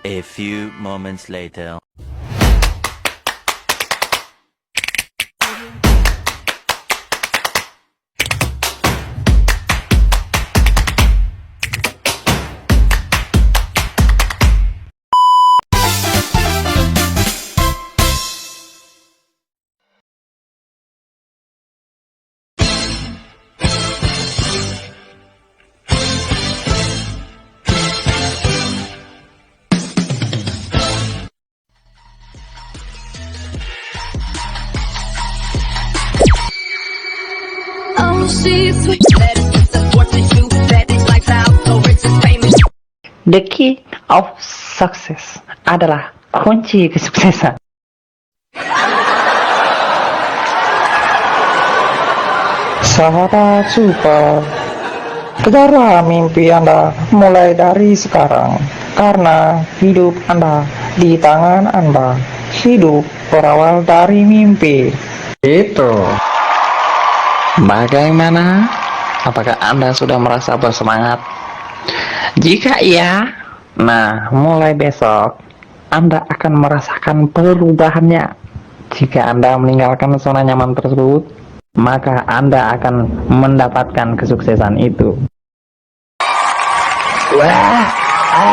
A few moments later. The key of success adalah kunci kesuksesan. Sahabat super, kejarlah mimpi Anda mulai dari sekarang, karena hidup Anda di tangan Anda. Hidup berawal dari mimpi. Itu. Bagaimana? Apakah Anda sudah merasa bersemangat? Jika iya, nah mulai besok Anda akan merasakan perubahannya. Jika Anda meninggalkan zona nyaman tersebut, maka Anda akan mendapatkan kesuksesan itu. Wah,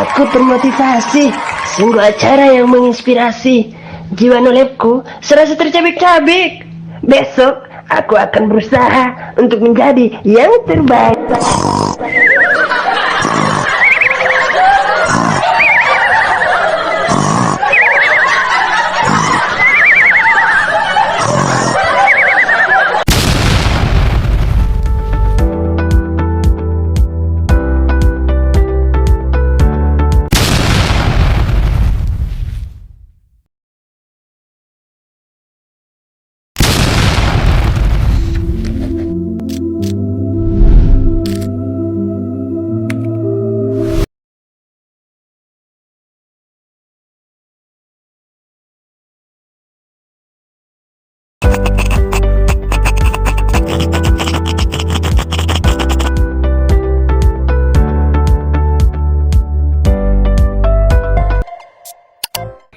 aku termotivasi. Sungguh acara yang menginspirasi. Jiwa nolebku serasa tercabik-cabik. Besok aku akan berusaha untuk menjadi yang terbaik.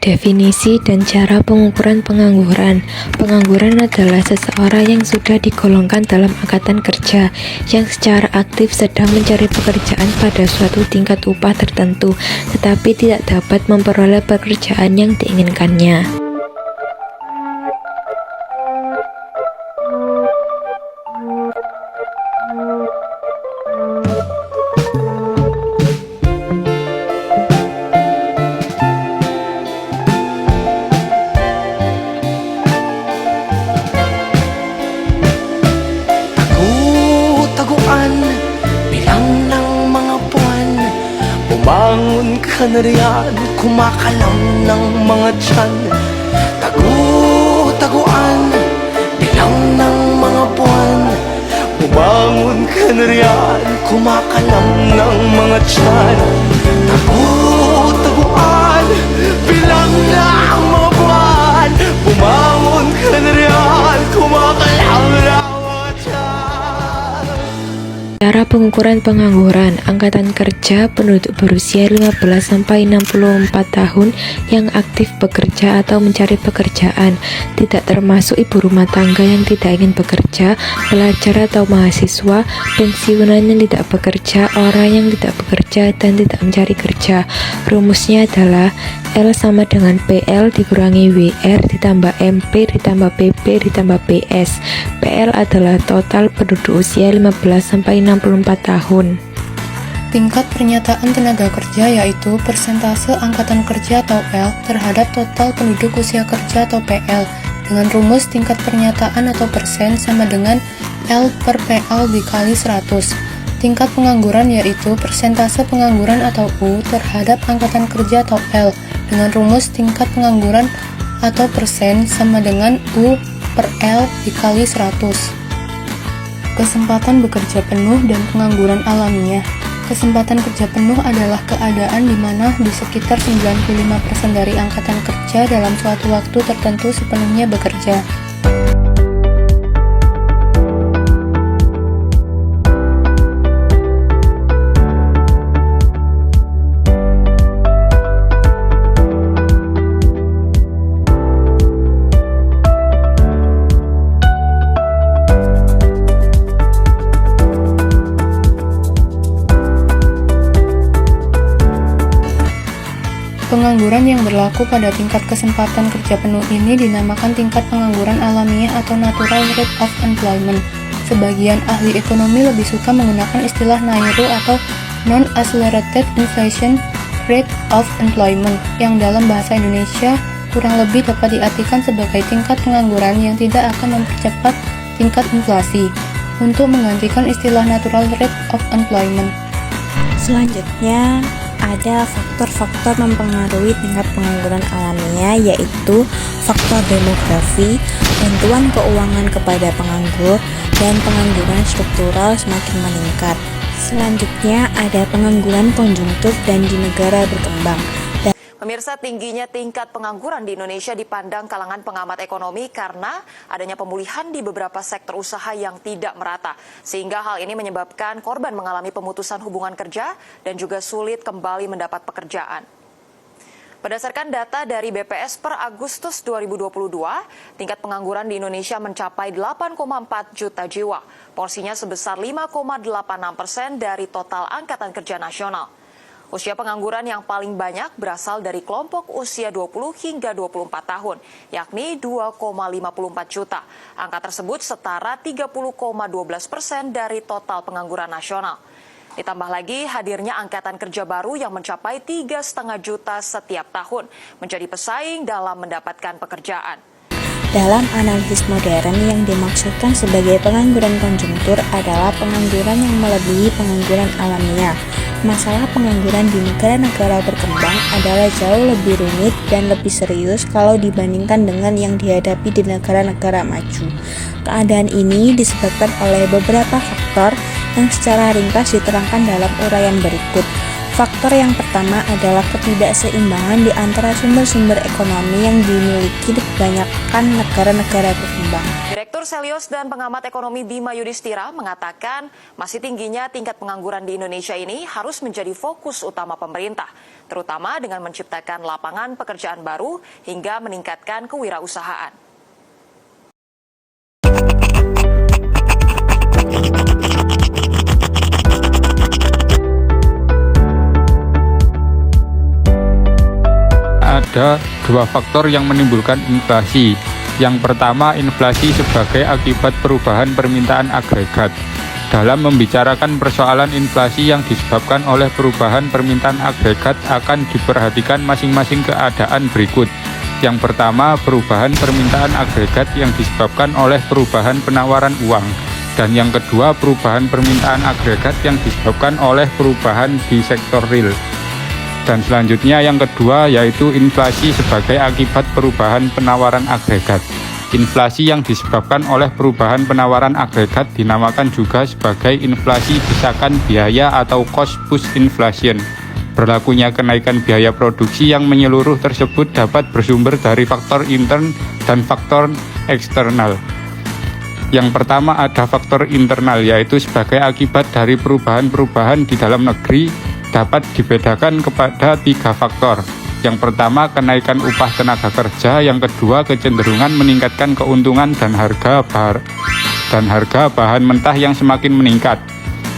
Definisi dan cara pengukuran pengangguran. Pengangguran adalah seseorang yang sudah digolongkan dalam angkatan kerja, yang secara aktif sedang mencari pekerjaan pada suatu tingkat upah tertentu, tetapi tidak dapat memperoleh pekerjaan yang diinginkannya. Bilang ng mga buwan, bumangon ka na riyan, kumakalam ng mga tiyan. Tagu-taguan, bilang ng mga buwan, bumangon ka na riyan, kumakalam ng mga tiyan. Tagu-taguan, bilang ng mga buwan, bumangon ka na riyan, kumakalam ng mga tiyan. Cara pengukuran pengangguran, angkatan kerja penduduk berusia 15-64 tahun yang aktif bekerja atau mencari pekerjaan, tidak termasuk ibu rumah tangga yang tidak ingin bekerja, pelajar atau mahasiswa, pensiunan yang tidak bekerja, orang yang tidak bekerja dan tidak mencari kerja. Rumusnya adalah L sama dengan PL dikurangi WR ditambah MP ditambah PP ditambah PS. PL adalah total penduduk usia 15-64 tahun. Tingkat pernyataan tenaga kerja yaitu persentase angkatan kerja atau L terhadap total penduduk usia kerja atau PL dengan rumus tingkat pernyataan atau persen sama dengan L per PL dikali 100. Tingkat pengangguran yaitu persentase pengangguran atau U terhadap angkatan kerja atau L dengan rumus tingkat pengangguran atau persen sama dengan U per L dikali 100. Kesempatan bekerja penuh dan pengangguran alamiah. Kesempatan kerja penuh adalah keadaan di mana di sekitar 95% dari angkatan kerja dalam suatu waktu tertentu sepenuhnya bekerja. Pengangguran yang berlaku pada tingkat kesempatan kerja penuh ini dinamakan tingkat pengangguran alamiah atau natural rate of employment. Sebagian ahli ekonomi lebih suka menggunakan istilah NAIRU atau non-accelerated inflation rate of employment, yang dalam bahasa Indonesia kurang lebih dapat diartikan sebagai tingkat pengangguran yang tidak akan mempercepat tingkat inflasi, untuk menggantikan istilah natural rate of employment. Selanjutnya, ada faktor-faktor mempengaruhi tingkat pengangguran alamiah, yaitu faktor demografi, bantuan keuangan kepada penganggur, dan pengangguran struktural semakin meningkat. Selanjutnya ada pengangguran konjungtur dan di negara berkembang. Pemirsa, tingginya tingkat pengangguran di Indonesia dipandang kalangan pengamat ekonomi karena adanya pemulihan di beberapa sektor usaha yang tidak merata. Sehingga hal ini menyebabkan korban mengalami pemutusan hubungan kerja dan juga sulit kembali mendapat pekerjaan. Berdasarkan data dari BPS per Agustus 2022, tingkat pengangguran di Indonesia mencapai 8,4 juta jiwa. Porsinya sebesar 5,86% dari total angkatan kerja nasional. Usia pengangguran yang paling banyak berasal dari kelompok usia 20 hingga 24 tahun, yakni 2,54 juta. Angka tersebut setara 30,12% dari total pengangguran nasional. Ditambah lagi hadirnya angkatan kerja baru yang mencapai 3,5 juta setiap tahun, menjadi pesaing dalam mendapatkan pekerjaan. Dalam analisis modern, yang dimaksudkan sebagai pengangguran konjungtur adalah pengangguran yang melebihi pengangguran alamiah. Masalah pengangguran di negara-negara berkembang adalah jauh lebih rumit dan lebih serius kalau dibandingkan dengan yang dihadapi di negara-negara maju. Keadaan ini disebabkan oleh beberapa faktor yang secara ringkas diterangkan dalam uraian berikut. Faktor yang pertama adalah ketidakseimbangan di antara sumber-sumber ekonomi yang dimiliki kebanyakan negara-negara berkembang. Direktur Selios dan pengamat ekonomi Bima Yudhistira mengatakan masih tingginya tingkat pengangguran di Indonesia ini harus menjadi fokus utama pemerintah, terutama dengan menciptakan lapangan pekerjaan baru hingga meningkatkan kewirausahaan. Ada dua faktor yang menimbulkan inflasi. Yang pertama, inflasi sebagai akibat perubahan permintaan agregat. Dalam membicarakan persoalan inflasi yang disebabkan oleh perubahan permintaan agregat akan diperhatikan masing-masing keadaan berikut. Yang pertama, perubahan permintaan agregat yang disebabkan oleh perubahan penawaran uang. Dan yang kedua, perubahan permintaan agregat yang disebabkan oleh perubahan di sektor real. Dan selanjutnya yang kedua yaitu inflasi sebagai akibat perubahan penawaran agregat. Inflasi yang disebabkan oleh perubahan penawaran agregat dinamakan juga sebagai inflasi desakan biaya atau cost push inflation. Berlakunya kenaikan biaya produksi yang menyeluruh tersebut dapat bersumber dari faktor intern dan faktor eksternal. Yang pertama ada faktor internal, yaitu sebagai akibat dari perubahan-perubahan di dalam negeri dapat dibedakan kepada 3 faktor. Yang pertama, kenaikan upah tenaga kerja. Yang kedua, kecenderungan meningkatkan keuntungan dan harga bahan mentah yang semakin meningkat.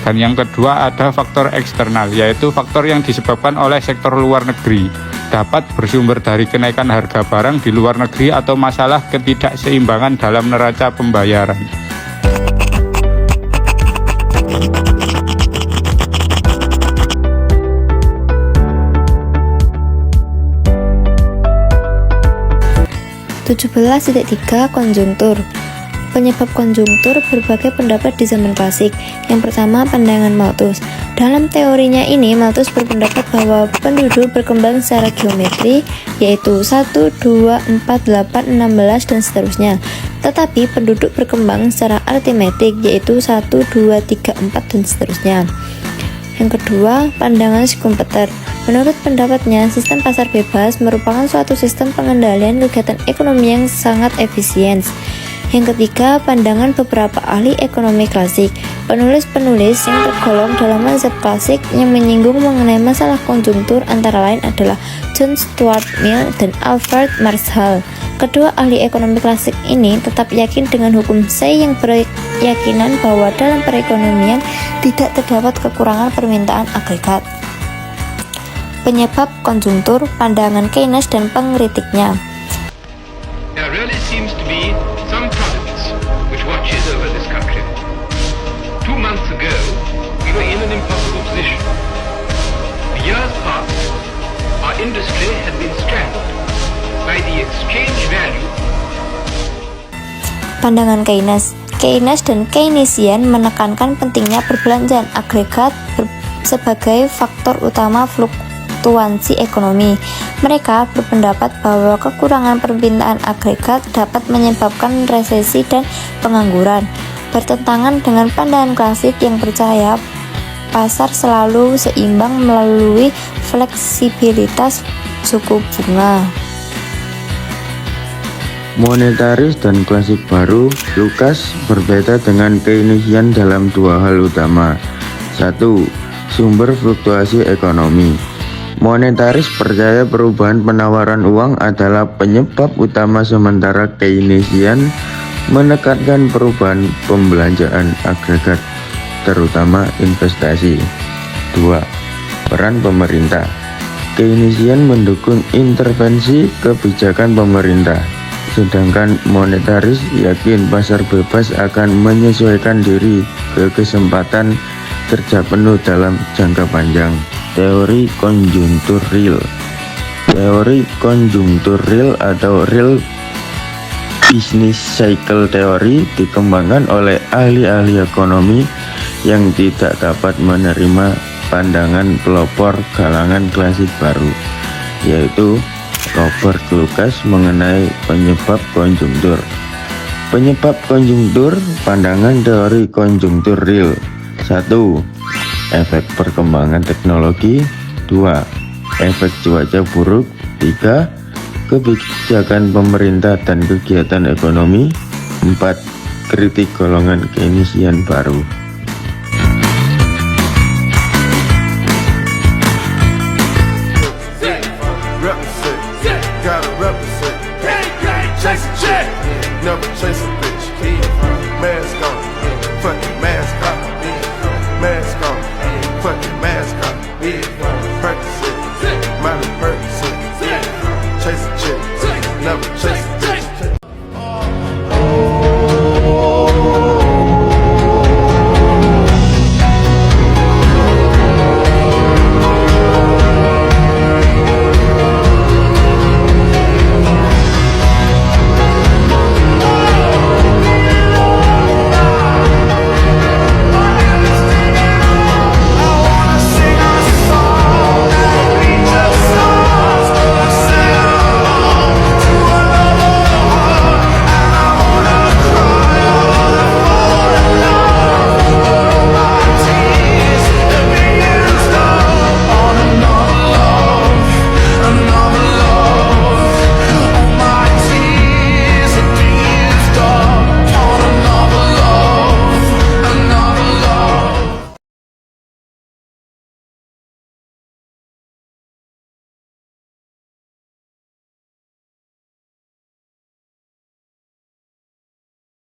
Dan yang kedua ada faktor eksternal, yaitu faktor yang disebabkan oleh sektor luar negeri. Dapat bersumber dari kenaikan harga barang di luar negeri atau masalah ketidakseimbangan dalam neraca pembayaran. Konjungtur. Penyebab konjungtur berbagai pendapat di zaman klasik. Yang pertama, pandangan Malthus. Dalam teorinya ini, Malthus berpendapat bahwa penduduk berkembang secara geometri, yaitu 1, 2, 4, 8, 16, dan seterusnya. Tetapi penduduk berkembang secara aritmetik, yaitu 1, 2, 3, 4, dan seterusnya. Yang kedua, pandangan Schumpeter. Menurut pendapatnya, sistem pasar bebas merupakan suatu sistem pengendalian kegiatan ekonomi yang sangat efisien. Yang ketiga, pandangan beberapa ahli ekonomi klasik. Penulis-penulis yang tergolong dalam mazhab klasik yang menyinggung mengenai masalah konjungtur antara lain adalah John Stuart Mill dan Alfred Marshall. Kedua ahli ekonomi klasik ini tetap yakin dengan hukum Say yang berkeyakinan bahwa dalam perekonomian tidak terdapat kekurangan permintaan agregat. Penyebab konjungtur, pandangan Keynes dan pengkritiknya. There really seems to be some providence which watches over this country. 2 months ago, we were in an impossible position. For years past, our industry had been strangled by the exchange value. Pandangan Keynes. Keynes dan Keynesian menekankan pentingnya perbelanjaan agregat sebagai faktor utama fluktuasi ekonomi. Mereka berpendapat bahwa kekurangan permintaan agregat dapat menyebabkan resesi dan pengangguran, bertentangan dengan pandangan klasik yang percaya pasar selalu seimbang melalui fleksibilitas suku bunga. Monetaris dan klasik baru, Lucas berbeda dengan Keynesian dalam 2 hal utama. 1. Sumber fluktuasi ekonomi. Monetaris percaya perubahan penawaran uang adalah penyebab utama, sementara Keynesian menekankan perubahan pembelanjaan agregat, terutama investasi. 2. Peran pemerintah. Keynesian mendukung intervensi kebijakan pemerintah, sedangkan monetaris yakin pasar bebas akan menyesuaikan diri ke kesempatan kerja penuh dalam jangka panjang. Teori konjungtur real. Teori konjungtur real atau real business cycle teori dikembangkan oleh ahli-ahli ekonomi yang tidak dapat menerima pandangan pelopor kalangan klasik baru, yaitu Robert Lucas mengenai penyebab konjungtur. Penyebab konjungtur, pandangan teori konjungtur real. 1. Efek perkembangan teknologi. 2. Efek cuaca buruk. 3. Kebijakan pemerintah dan kegiatan ekonomi. 4. Kritik golongan Keynesian baru. Never chase a